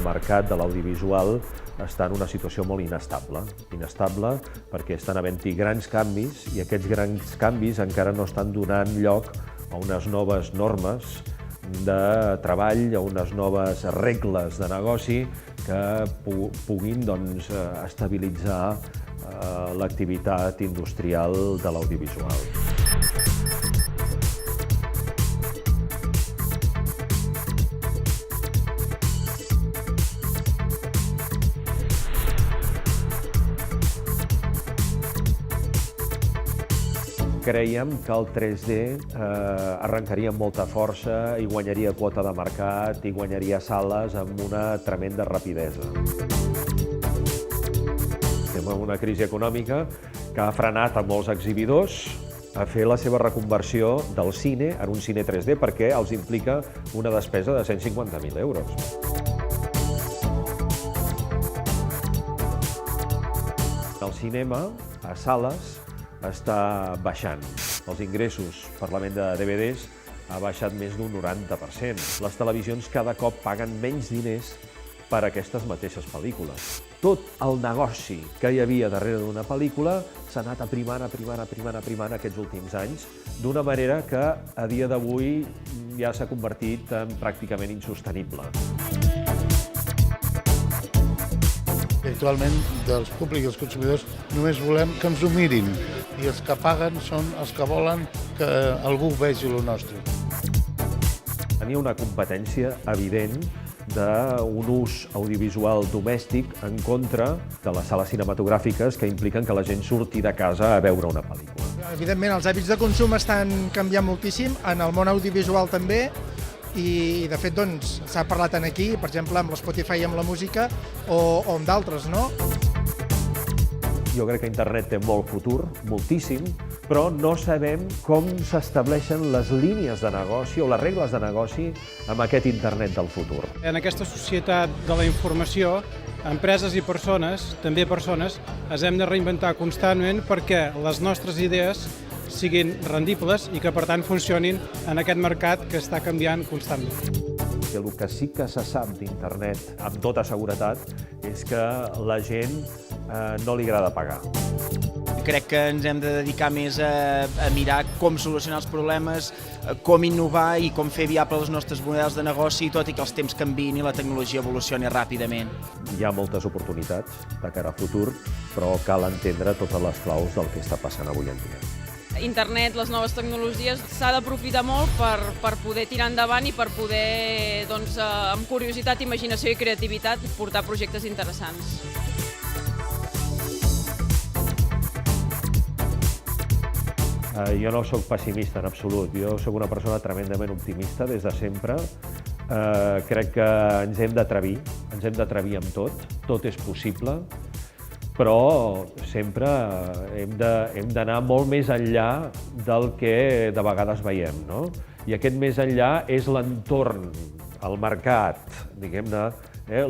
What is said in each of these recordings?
mercat de l'audiovisual està en una situació molt inestable. Inestable perquè estan havent-hi grans canvis i aquests grans canvis encara no estan donant lloc a unes noves normes de treball, a unes noves regles de negoci que puguin estabilitzar l'activitat industrial de l'audiovisual. Creiem que el 3D arrencaria amb molta força i guanyaria quota de mercat i guanyaria sales amb una tremenda rapidesa. Estem en una crisi econòmica que ha frenat a molts exhibidors a fer la seva reconversió del cine en un cine 3D perquè els implica una despesa de 150.000 euros. El cinema, a sales, està baixant. Els ingressos per la venda de DVDs ha baixat més d'un 90%. Les televisions cada cop paguen menys diners per a aquestes mateixes pel·lícules. Tot el negoci que hi havia darrere d'una pel·lícula s'ha anat aprimant aquests últims anys, d'una manera que a dia d'avui ja s'ha convertit en pràcticament insostenible. Actualment, dels públics i els consumidors, només volem que ens ho mirin i els que paguen són els que volen que algú vegi el nostre. Tenia una competència evident d'un ús audiovisual domèstic en contra de les sales cinematogràfiques que impliquen que la gent surti de casa a veure una pel·lícula. Evidentment, els hàbits de consum estan canviant moltíssim, en el món audiovisual també, i de fet s'ha parlat aquí, per exemple, amb l'Spotify i amb la música, o amb d'altres, no? Jo crec que internet té molt futur, moltíssim, però no sabem com s'estableixen les línies de negoci o les regles de negoci amb aquest internet del futur. En aquesta societat de la informació, empreses i persones, també persones, ens hem de reinventar constantment perquè les nostres idees siguin rendibles i que, per tant, funcionin en aquest mercat que està canviant constantment. El que sí que se sap d'internet, amb tota seguretat, és que la gent no li agrada pagar. Crec que ens hem de dedicar més a mirar com solucionar els problemes, com innovar i com fer viables els nostres models de negoci, tot i que els temps canviïn i la tecnologia evolucioni ràpidament. Hi ha moltes oportunitats de cara a futur, però cal entendre totes les claus del que està passant avui en dia. Internet, les noves tecnologies, s'ha d'aprofitar molt per poder tirar endavant i per poder, amb curiositat, imaginació i creativitat, portar projectes interessants. Jo no sóc pessimista en absolut, jo sóc una persona tremendament optimista des de sempre. Crec que ens hem d'atrevir amb tot és possible, però sempre hem d'anar molt més enllà del que de vegades veiem, no? I aquest més enllà és l'entorn, el mercat, diguem-ne,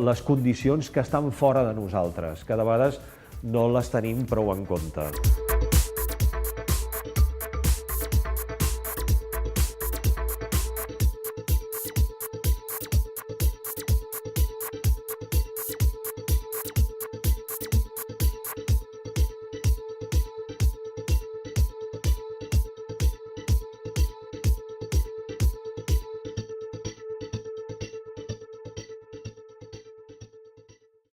les condicions que estan fora de nosaltres, que de vegades no les tenim prou en compte.